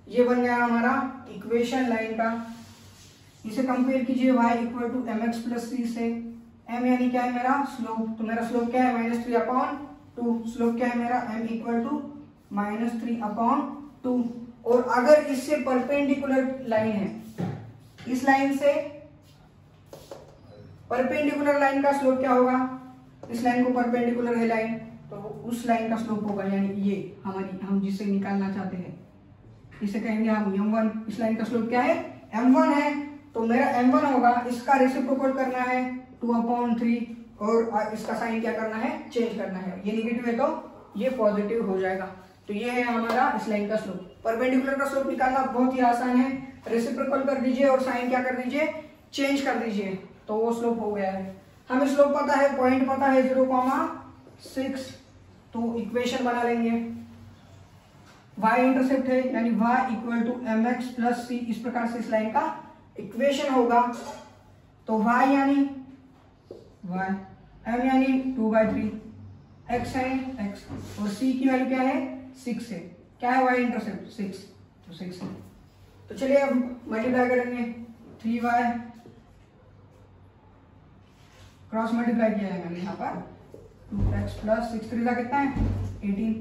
ये बन गया हमारा इक्वेशन लाइन का। इसे कंपेयर कीजिए y equal to mx plus c से। m यानी क्या है मेरा स्लोप, तो मेरा स्लोप क्या है -3/2, स्लोप क्या है मेरा m इक्वल टू -3/2। और अगर इससे परपेंडिकुलर लाइन है, इस लाइन से परपेंडिकुलर लाइन का स्लोप क्या होगा, इस लाइन को परपेंडिकुलर है लाइन, तो उस लाइन का स्लोप होगा, यानी ये हम जिसे निकालना चाहते हैं इसे कहेंगे हम m1। इस लाइन का स्लोप क्या है, m1 है, तो मेरा m1 होगा, इसका रेसिप्रोकल करना है 2/3 और इसका साइन क्या करना है, चेंज करना है। ये नेगेटिव है तो ये पॉजिटिव हो जाएगा। तो ये है हमारा इस लाइन का स्लोप। परपेंडिकुलर का स्लोप निकालना बहुत ही आसान है, रेसिप्रोकल कर दीजिए और साइन क्या कर दीजिए, चेंज कर दीजिए, तो वो स्लोप हो गया है। हमें स्लोप पता है, पॉइंट पता है 0,6, तो इक्वेशन बना लेंगे। y इंटरसेप्ट है, यानी y equal to mx plus c, इस प्रकार से इस लाइन का इक्वेशन होगा। तो y यानी y, m यानी 2/3, x है x, और c की वैल्यू क्या है 6 है। क्या है y इंटरसेप्ट 6, तो 6 है। तो चलिए अब मल्टीप्लाई करेंगे, 3y क्रॉस मल्टीप्लाई किया है मैंने यहाँ पर, 2x प्लस 6 3 का कितना है 18।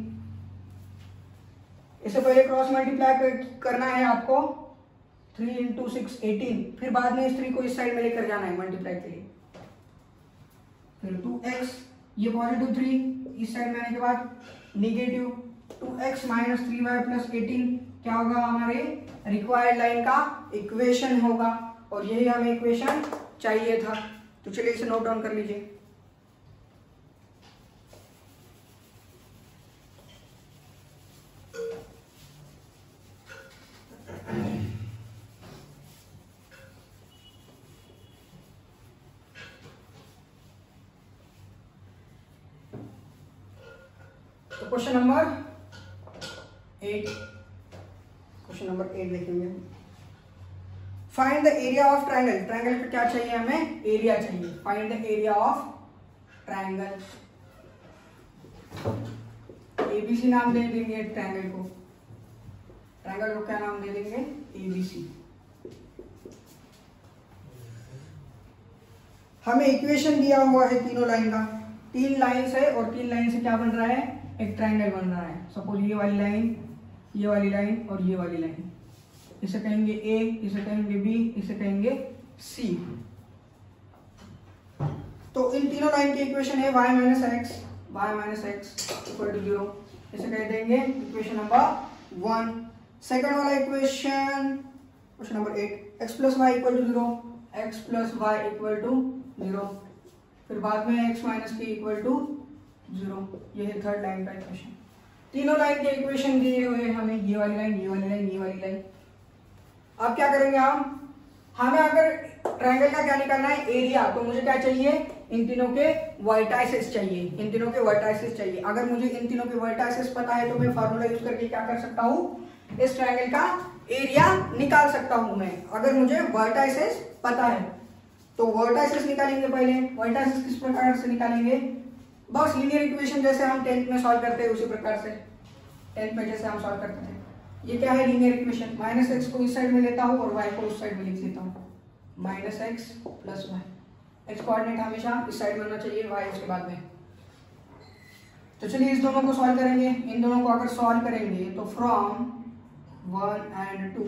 इसे पहले क्रॉस मल्टीप्लाई करना है आपको, 3 × 6 18, फिर बाद में इस 3 को इस साइड में लेकर जाना है मल्टीप्लाई के लिए। फिर 2x, ये पॉजिटिव 3 इस साइड में आने के बाद negative 2x minus 3y plus 18 क्या होगा, हमारे रिक्वायर्ड लाइन का इक्वेशन होगा, और यही हमें इक्वेशन चाहिए था। तो चलिए इसे नोट डाउन कर लीजिए। तो क्वेश्चन नंबर 8 लिखेंगे। Find the area of triangle. Triangle का क्या चाहिए हमें, एरिया चाहिए। Find the area of triangle. ABC नाम दे देंगे ट्राइंगल को। ट्राइंगल को क्या नाम दे देंगे, एबीसी। हमें इक्वेशन दिया हुआ है तीनों लाइन का, 3 लाइंस है और 3 लाइन से क्या बन रहा है, एक ट्राइंगल बन रहा है। सपोज ये वाली लाइन, ये वाली लाइन और ये वाली लाइन, इसे कहेंगे ए, इसे कहेंगे बी, इसे कहेंगे सी। तो इन तीनों लाइन की इक्वेशन है y minus x equal to 0, इसे कह देंगे इक्वेशन नंबर 1। सेकंड वाला equation, question number 8, x plus y equal to 0, x plus y equal to 0, फिर बाद में x minus k equal to 0, ये है थर्ड लाइन का इक्वेशन। तीनों लाइन के इक्वेशन दिए हुए हमें, ये वाली लाइन, ये वाली लाइन, ये वाली लाइन। अब क्या करेंगे हमें अगर ट्रायंगल का क्या निकालना है, एरिया, तो मुझे क्या चाहिए, इन तीनों के वर्टाइसेस चाहिए, इन तीनों के वर्टाइसेस चाहिए। अगर मुझे इन तीनों के वर्टाइसेस पता है तो मैं फार्मूला यूज करके क्या कर सकता हूँ, इस ट्रायंगल का एरिया निकाल सकता हूं मैं अगर मुझे वर्टाइसेस पता है। तो वर्टाइसेस निकालेंगे पहले। वर्टाइसेस किस प्रकार से निकालेंगे, बस लीनियर इक्वेशन जैसे हम 10th में सॉल्व करते हैं उसी प्रकार से 10th में जैसे हम सॉल्व करते थे। ये क्या है, लीनियर इक्वेशन। माइनस एक्स को इस साइड में लेता हूँ और वाई को उस साइड में लिख देता हूँ, minus x plus y. X coordinate हमेशा इस साइड में होना चाहिए, वाई उसके बाद में। तो चलिए इस दोनों को सॉल्व करेंगे। इन दोनों को अगर सॉल्व करेंगे तो फ्रॉम 1 and 2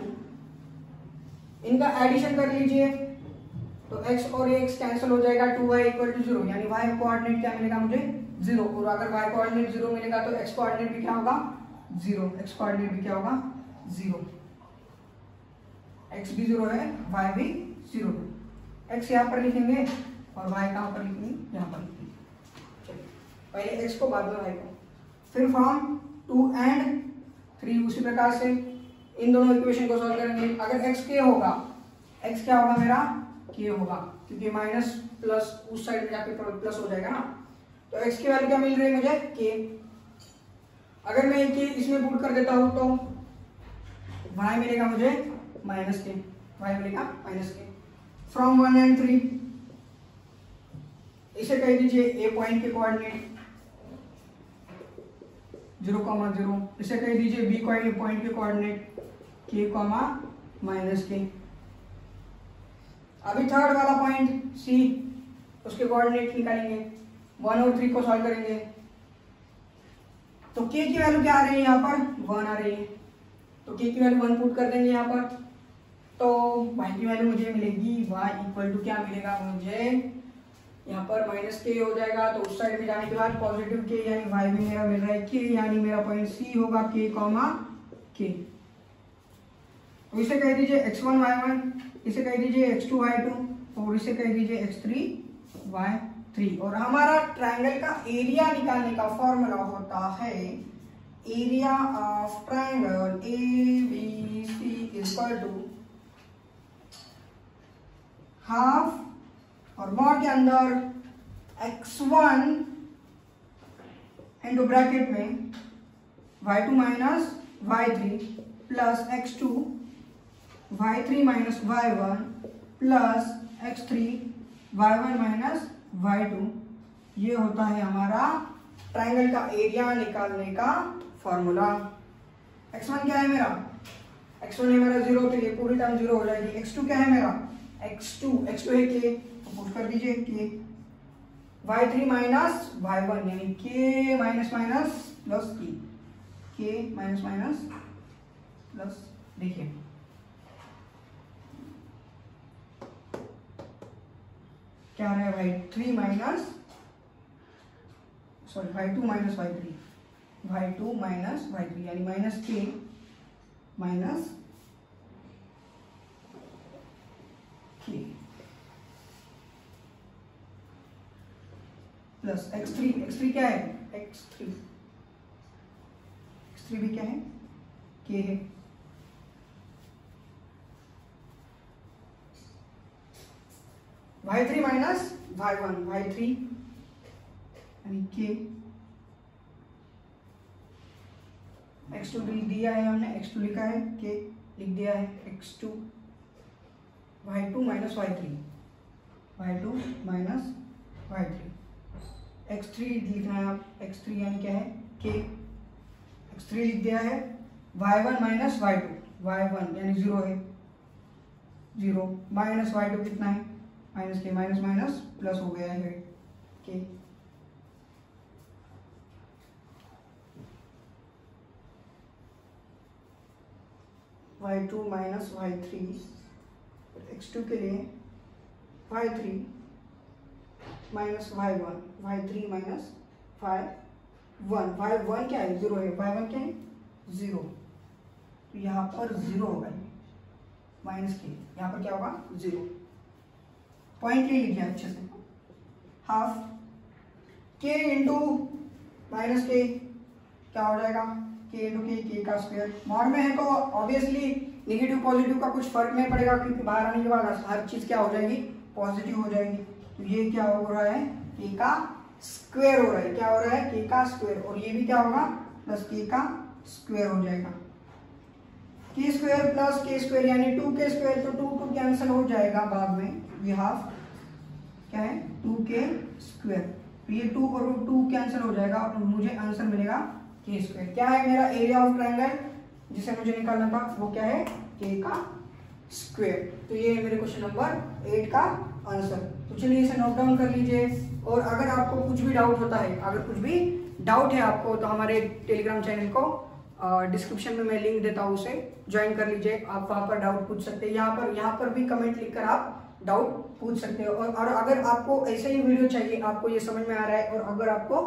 इनका एडिशन कर लीजिए तो x और x कैंसिल हो जाएगा, 2y इक्वल टू 0, यानी y कोऑर्डिनेट क्या मिलेगा मुझे 0। और अगर y कोऑर्डिनेट 0 मिलेगा तो x कोऑर्डिनेट भी क्या होगा 0, x कोऑर्डिनेट भी क्या होगा 0। x भी 0 है, y भी 0 है। x यहाँ पर लिखेंगे और y कहाँ पर लिखेंगे, यहाँ पर लिखेंगे। चलिए पहले x को बाद में y को। फिर फ्रॉम 2 and 3 उसी प्रकार से इन दोनों इक्वेशन को सॉल्व करेंगे। अगर x k होगा, x क्या होगा मेरा k होगा, क्योंकि माइनस प्लस उस साइड में जाके प्लस हो जाएगा ना। तो x की वैल्यू क्या मिल रही है मुझे k। अगर मैं k इसमें पुट कर देता हूं तो y मिलेगा मुझे माइनस k, y मिलेगा माइनस k। फ्रॉम 1 and 3 इसे कह दीजिए a पॉइंट के कोऑर्डिनेट 0,0, इसे कह दीजिए b पॉइंट के कोऑर्डिनेट k, माइनस k। अभी थर्ड वाला पॉइंट c, उसके कोऑर्डिनेट निकालेंगे। 1 और 3 को सॉल्व करेंगे तो k की वैल्यू क्या आ रही है, यहाँ पर 1 आ रही है, तो k की वैल्यू 1 पुट कर देंगे यहाँ पर। तो y की वैल्यू मुझे मिलेगी, y इक्वल टू क्या मिलेगा मुझे यहाँ पर माइनस k हो जाएगा। तो उस साइड में जाने के बाद पॉजिटिव k, यानी y भी मेरा मिल रहा है k, यानी मेरा पॉइंट c होगा k, k। तो इसे कह दीजिए x1 y1, इसे कह दीजिए x2 y2 और इसे कह दीजिए x3 y3। और हमारा ट्रायंगल का एरिया निकालने का फॉर्मूला होता है area of triangle ABC equal to half और मॉड के अंदर x1 इंटू ब्रैकेट में y2 minus y3 plus x2 y3 minus y1 plus x3 y1 minus y2। ये होता है हमारा ट्रायंगल का एरिया निकालने का फॉर्मूला। x1 क्या है मेरा, x1 है मेरा 0, तो ये पूरी टर्म 0 हो जाएगी। x2 क्या है मेरा, x2 है k, तो पुट कर दीजिए k। y3 माइनस y1 यानी k minus minus plus k minus minus plus. देखिए क्या है y3 minus sorry y2 minus y3, y2 minus y3 यानी minus k minus k plus x3 क्या है, x3 भी क्या है k है। y3 माइनस y1, y3 यानी k, x2 लिख दिया है हमने, x2 लिखा है, k लिख दिया है, x2 y2 minus y3, y2 minus y3, x3 लिखना है आप, x3 यानी क्या है k, x3 लिख दिया है, y1 माइनस y2, y1 यानी 0 है, 0 माइनस y2 कितना है माइनस के, माइनस माइनस प्लस हो गया है के। y2 माइनस y3, x2 के लिए y3 minus y1, y3 minus y1, y1 क्या है 0 है, y1 क्या है 0, तो यहाँ पर 0 होगा माइनस के, यहाँ पर क्या होगा 0। पॉइंट ले लीजिए अच्छे से, हाफ k इंटू माइनस के क्या हो जाएगा k इंटू के का स्क्वायर। मॉड में है तो ऑब्वियसली नेगेटिव पॉजिटिव का कुछ फर्क नहीं पड़ेगा, क्योंकि बाहर आने के बाद हर चीज क्या हो जाएगी पॉजिटिव हो जाएगी। तो ये क्या हो रहा है k का स्क्वायर हो रहा है, क्या हो रहा है k का स्क्वायर, और ये भी क्या होगा प्लस k का स्क्वायर हो जाएगा। के स्क्वायर प्लस के स्क्वायर यानी 2k स्क्वायर, तो 2 कैंसिल हो जाएगा बाद में, ये हाफ क्या है 2k स्क्वायर, तो ये 2 और 2 कैंसिल हो जाएगा और मुझे आंसर मिलेगा के स्क्वायर। क्या है मेरा एरिया ऑफ ट्रायंगल जिसे मुझे निकालना था, वो क्या है के का स्क्वायर। तो ये है मेरे क्वेश्चन नंबर 8 का आंसर। तो चलिए इसे नोट डाउन कर लीजिए, और अगर आपको कुछ भी डाउट होता है, अगर कुछ भी डाउट है आपको, तो हमारे टेलीग्राम चैनल को डिस्क्रिप्शन में मैं लिंक देता हूँ, उसे ज्वाइन कर लीजिए। आप वहाँ पर डाउट पूछ सकते हैं, यहाँ पर भी कमेंट लिखकर आप डाउट पूछ सकते हो। और अगर आपको ऐसे ही वीडियो चाहिए, आपको ये समझ में आ रहा है, और अगर आपको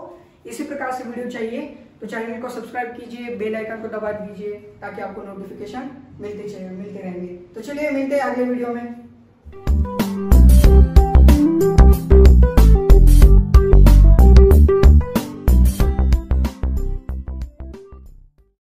इसी प्रकार से वीडियो चाहिए, तो चैनल को सब्सक्राइब कीजिए, बेल आइकन को दबा दीजिए, ताकि आपको नोटिफिकेशन मिलते रहेंगे। तो चलिए मिलते हैं अगले वीडियो में।